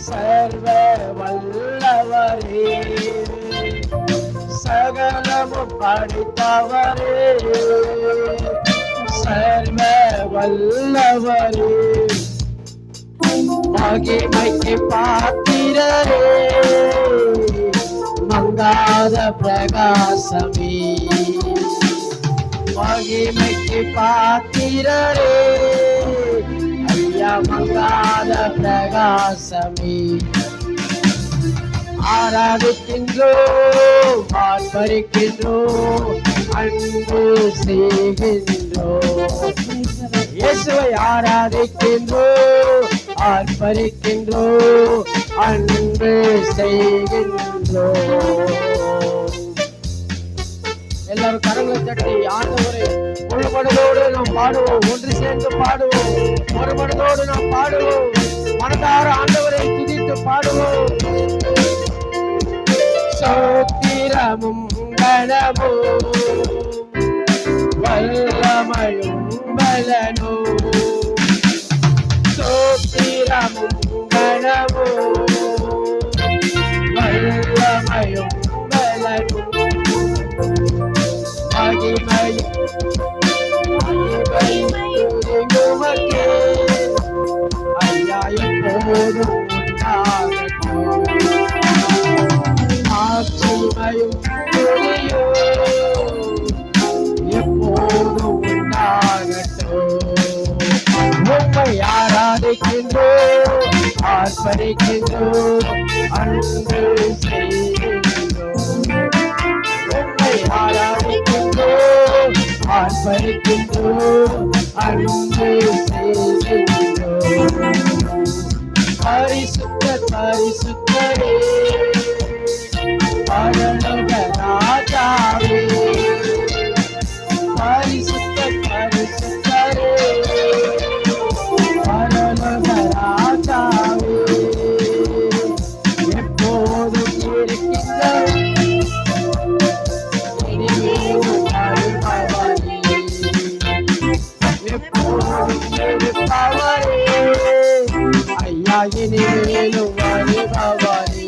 சர்வ வல்லவரே, சகலமும் படித்தவரே, சர்வ வல்லவரே, மகிமைக்கு பாத்திரரே, மங்காத பிரகாசமே, மகிமைக்கு பாத்திரரே, ஐயா மங்காத பிரகாசமே. ஆராதிக்கின்றோம், ஆர்ப்பரிக்கின்றோம், அன்பு செய்கின்றோம். இயேசுவை ஆராதிக்கின்றோம், ஆர்ப்பரிக்கின்றோம், அன்பு செய்கின்றோம். எல்லாரும் கரங்களை தட்டி ஆண்டவரை முழு மனதோடு நாம் பாடுவோம். ஒன்று சேர்ந்து பாடுவோம். ஒரு மனதோடு நாம் பாடுவோம். மனதார ஆண்டவரை துதித்து பாடுவோம். சோத்திரமும் கனமும் வல்லமையும் பலனும், சோத்திரமும் கனமும் வல்லமையும் பலனும், மகிமையும் உமக்கே ஐயா எப்போதும் உண்டாகட்டும். ஆட்சிமையும் எப்போதும் உண்டாகட்டும். உம்மை ஆராதிக்கின்றோம், ஆர்ப்பரிக்கின்றோம், அன்பு செய்கின்றோம். உம்மை ஆராதிக்கின்றோம், ஆர்ப்பரிக்கின்றோம், அன்பு செய்கின்றோம். பரிசுத்த பரிசுத்தரே, பரலோக ராஜாவே, பரிசுத்த பரிசுத்தரே, பரலோக ராஜாவே, எப்போதும் இருக்கின்ற ஐயா இனிமேலும் வருபவரே,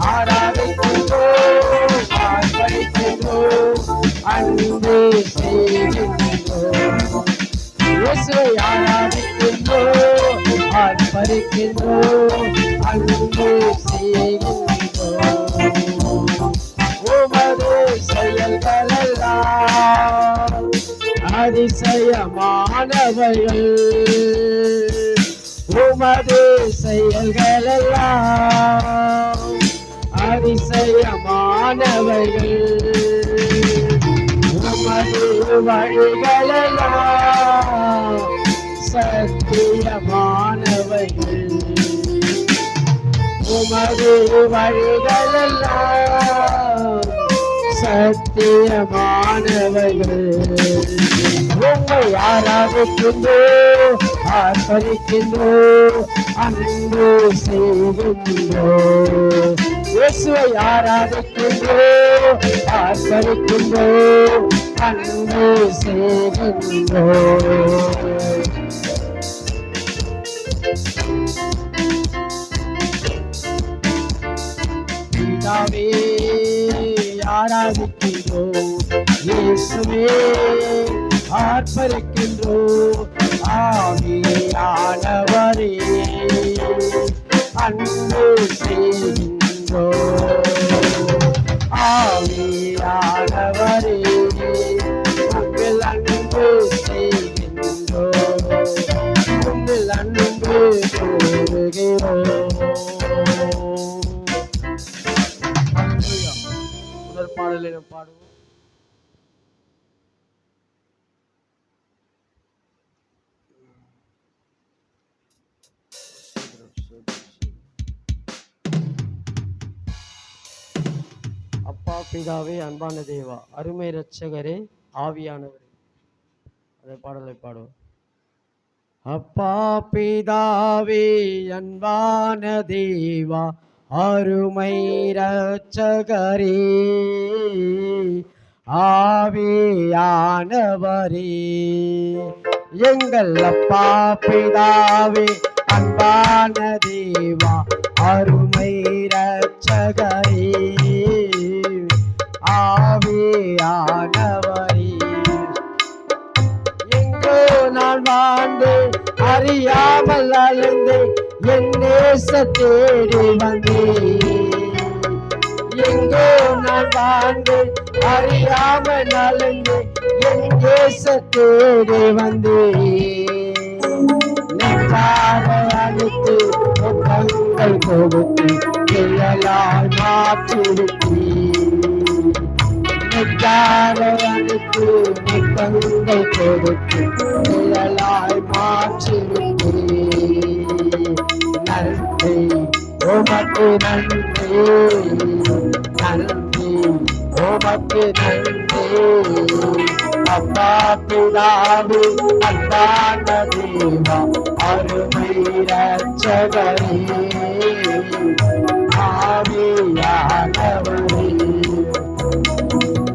ஆராதிக்கின்றோம், ஆர்ப்பரிக்கின்றோம், அன்பு செய்கின்றோம். இயேசுவை ஆராதிக்கின்றோம், ஆர்ப்பரிக்கின்றோம், அன்பு செய்கின்றோம். உமது செயல்களெல்லாம் அதிசயமானவைகள், உமது செயல்களெல்லாம் அதிசயமானவைகள், உமது வழிகளெல்லாம் சத்தியமானவைகள், உமது வழிகளெல்லாம் சத்தியமானவைகள். உம்மை ஆராதிக்கின்றோம், ஆர்ப்பரிக்கின்றோம், அன்பு செய்கின்றோம். இயேசுவை ஆராதிக்கின்றோம், ஆர்ப்பரிக்கின்றோம், அன்பு செய்கின்றோம். பிதாவே ஆராதிக்கின்றோம், இயேசுவே ஆர்ப்பரிக்கின்றோம், ஆவியானவரே அன்பு செய்கின்றோம். ஆவியானவரே உங்கள் அன்பு செய்கின்றோம், உங்கள் அன்பு கூறுகிறோம். முதல் பாடலை நாம் பாடுவோம். அப்பா பிதாவே, அன்பான தேவா, அருமை இரட்சகரே, ஆவியானவரே, அந்த பாடலை பாடுவோம். அப்பா பிதாவே, அன்பான தேவா, அருமை இரட்சகரே, ஆவியானவரே, எங்கள் அப்பா பிதாவே அன்பான தேவா அருமை இரட்சகரே ஆவியானவரே, எங்கோ நான் வாழ்ந்து அறியாமல் அழுந்தேன், என் நேச தேடி வந்தேன். எங்கோ நான் வாழ்ந்து அறியாமல் அழுந்தேன், என் நேச தேடி வந்தேன். நெஞ்சார அழுத்து ஒப்பங்கள் கொடுத்து நிழலால் மாற்றிருக்கீர். நெஞ்சார அழுத்து ஒப்பங்கள் கொடுத்து நிழலாய் மாற்றிருக்கீர். நன்றி உமக்கு நன்றி, நன்றி உமக்கு நன்றி. அப்பா பிதாவே அன்பான தேவா அருமை இரட்சகரே ஆவியானவரே,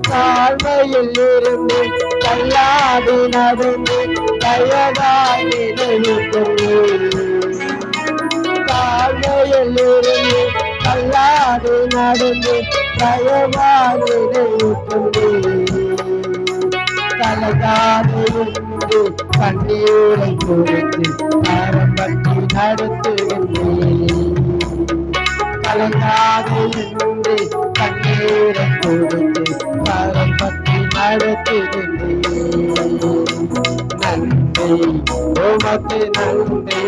தாழ்மையில் இருந்து தள்ளாடி நடந்து தயவாய் நினைவுகிறேன். தாழ்மையில் இருந்து தள்ளாடி நடந்து தயவாய் நினைவுகிறேன். கலகாதிருந்து கண்ணீரை கொடுத்து ஆரம்பத்தை நடத்துகின்றேன். கலகாதிருந்து கண்ணீரை கொடுத்து ஆரம்பத்தை நடத்துகின்றேன். நன்றி உமக்கு நன்றி,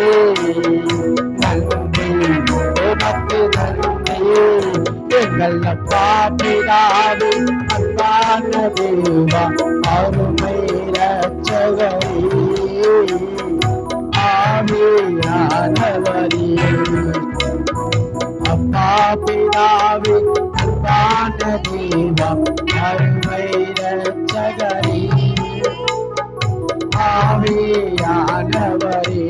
நன்றி உமக்கு நன்றி. எங்கள் அப்பா பிதாவே அன்பான தேவா அருமை இரட்சகரே ஆவியானவரே, அப்பா பிதாவே அன்பான தேவா அருமை இரட்சகரே ஆவியானவரே,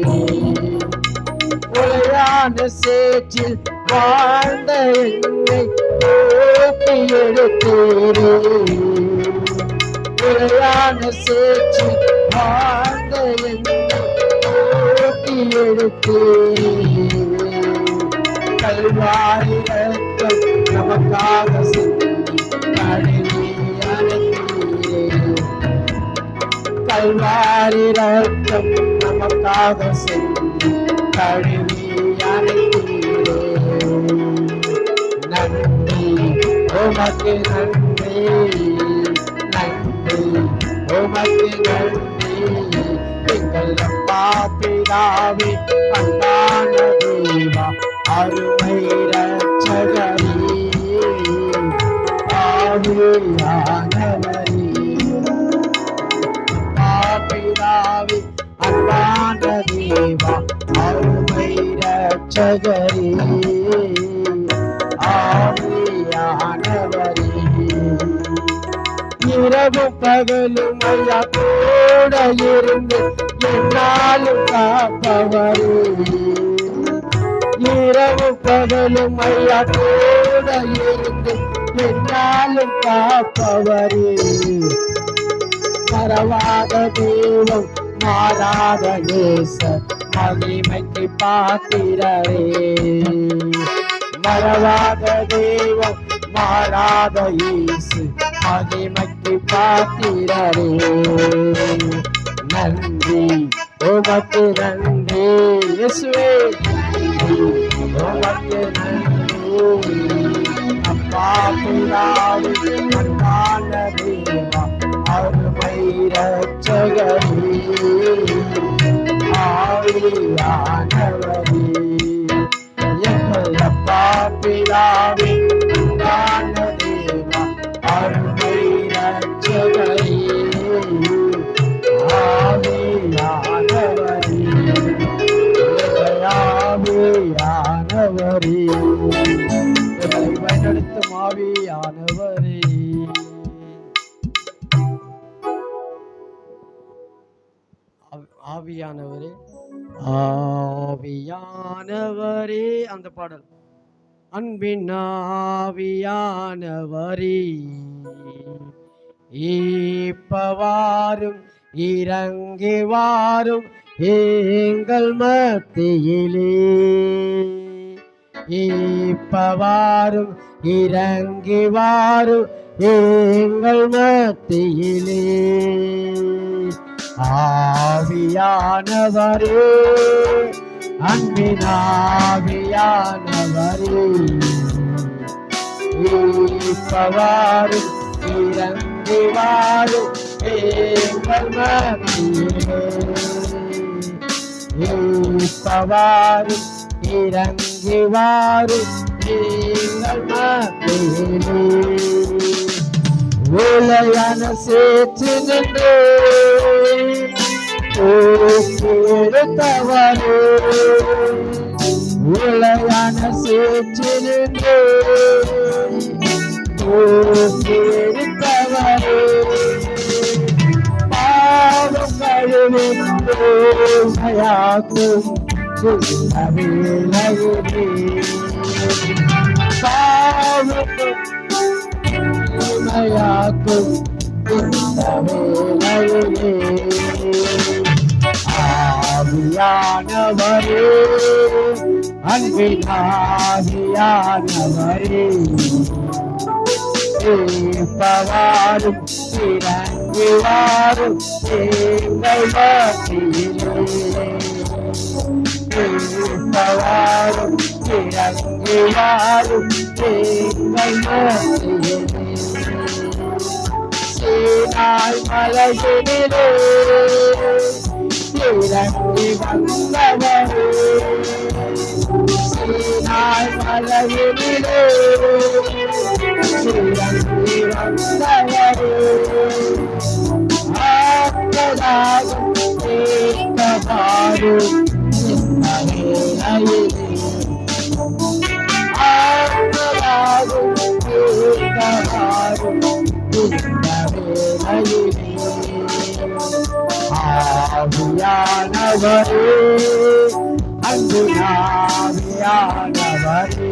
உளையான சேற்றில் வாழ்ந்த என்னை தூக்கி எடுத்தீரே. உளையான சேற்றில் வாழ்ந்த என்னை தூக்கி எடுத்தீரே. கல்வாரி ரத்தம் நமக்காக சிந்தி கழுவி அனுப்பினீரே. கல்வாரி ரத்தம் நமக்காக சிந்தி கழுவி அனுப்பினீரே. நன்றி உமக்கு நன்றி, நன்றி உமக்கு நன்றி. எங்கள் அப்பா பிதாவே அன்பான தேவா அருமை இரட்சகரே ஆவியானவரே, அப்பா பிதாவே அன்பான தேவா அருமை இரட்சகரே ஆவியானவரே, இரவு பகலும் ஐயா கூட இருந்து என்னாலும் காப்பவரே. இரவு பகலும் ஐயா கூட இருந்து என்னாலும் காப்பவரே. மறவாத தெய்வம் மாறாத நேச மகிமைக்கு பாத்திரரே. மறவாத தெய்வம் மாறாத இயேசு மகிமைக்கு பாத்திரரே. நன்றி உமக்கு நன்றி இயேசுவே, உமக்கு நன்றி. அப்பா பிதாவே அன்பான தேவா அருமை இரட்சகரே ஆவியானவரே, எங்கள் அப்பா பிதாவே அன்பான தேவா அருமை இரட்சகரே ஆவியானவரே, ஆவியானவரே, எங்களை வழிநடத்தும் ஆவியானவரே. ஆவியானவரே, ஆவியானவரே, அந்த பாடல். அன்பின் ஆவியானவரே இப்பவாரும் இறங்கி வாரும் எங்கள் மத்தியிலே. இப்பவாரும் இறங்கி வாரும் எங்கள் மத்தியிலே. ஆவியானவரே, அன்பினாவியானவரே, இப்பவாரும் இறங்கி வாரும் எங்கள் மத்தியிலே. இப்பவாரும் இறங்கி வாரும் எங்கள் மத்தியிலே. உலையான சேற்று நின்று எடுத்தவரே, உலையான சேற்று நின்று எடுத்தவரே, பாவம் கழுவியாக்கும் வேலையிலே. பாவம் யாக்கும் இந்த வேலையிலே. ஆவியானவரே, அன்பினாவியானவரே, இப்பவாரும் இறங்கி வாரும் எங்கள் மத்தியிலே. இப்பவாரும் இறங்கி வாரும் எங்கள் மத்தியிலே. சீனாய் மலையினிலே இறங்கி வந்தவரே, சீனாய் மலையினிலே இறங்கி வந்தவரே, ஆத்மதாகம் கேட்கவாரும் இந்த வேளையிலே. ஆத்மதாகம் கேட்கவாரும் இந்த வேளையிலே. ஆவியானவரே, அன்புநாவியானவரே,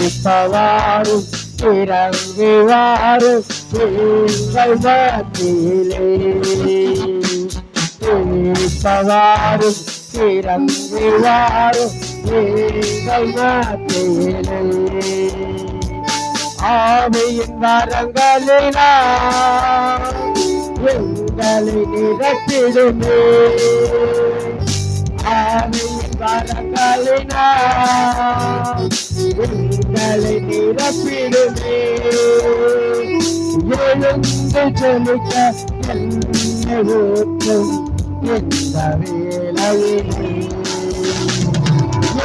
இப்பவாரும் இறங்கி வாரும் எங்கள் மத்தியிலே. இப்பவாரும் இறங்கி வாரும் எங்கள் மத்தியிலே. ஆவியின் வரங்களினால் எங்களை நிரப்பிடுமே. ஆவியின் வரங்களினால் எங்களை நிரப்பிடுமே. எழுந்து செலுத்த என்னை ஊற்றும் இந்த வேளையிலே.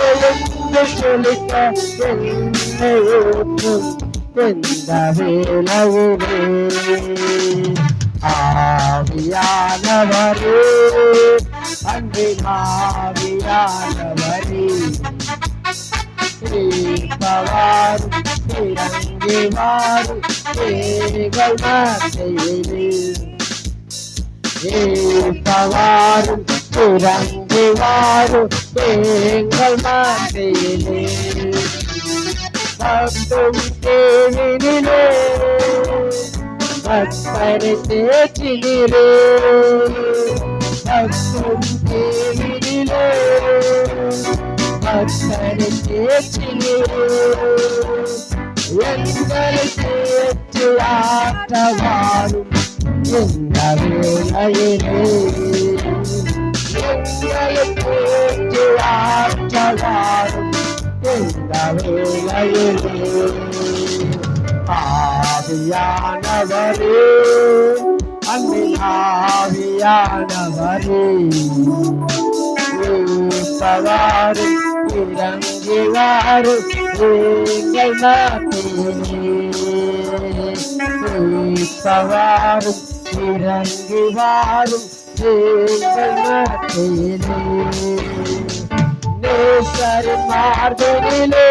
எழுந்து செலுத்த என்னை ஊற்றும் இந்த வேளையிலே. ஆவியானவரே, அன்பினாவியானவரே, இப்பவாரும் இறங்கி வாரும் எங்கள் மத்தியிலே. இப்பவாரும் இறங்கி வாரும் எங்கள் மத்தியிலே. பக்தும் தேவினிலே பக்தரை தேற்றினீரே. பக்தும் தேவினிலே பக்தரை தேற்றினீரே. எங்களை தேற்றி ஆற்றவாரும் இந்த வேளையிலே. எங்களை தேற்றி ஆற்றவாரும் இந்த வேளையிலே. ஆவியானவரே, அன்பினாவியானவரே, இப்பவாரும் இறங்கி வாரும் எங்கள் மத்தியிலே. இப்பவாரும் இறங்கி வாரும் எங்கள் மத்தியிலே. நேசரின் மார்பினிலே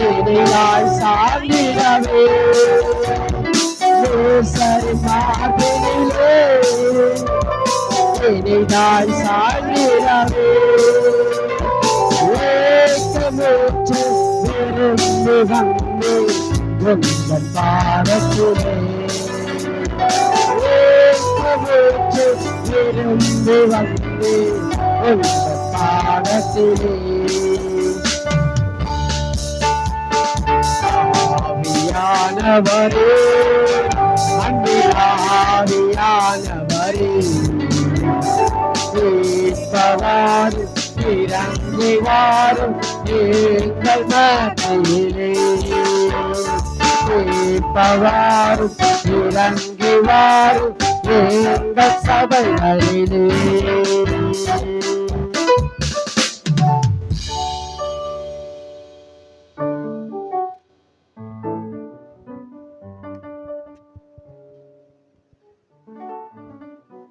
இனியாய் சார்ந்திடவே. நேசரின் மார்பினிலே இனியாய் சார்ந்திடவே. ஏக்கமுற்று விரும்பி வந்து உங்கள் பாதத்திலே. மூச்சு விரும்பி வந்து உங்கள் பாதத்திலே ஆவியானவரே அன்பிலாவியானவரே மீட்பவாரும் இறங்கி வாரும் எங்கள் மத்தியிலே மீட்பவாரும் இறங்கி வாரும் எங்கள் சபைகளிலே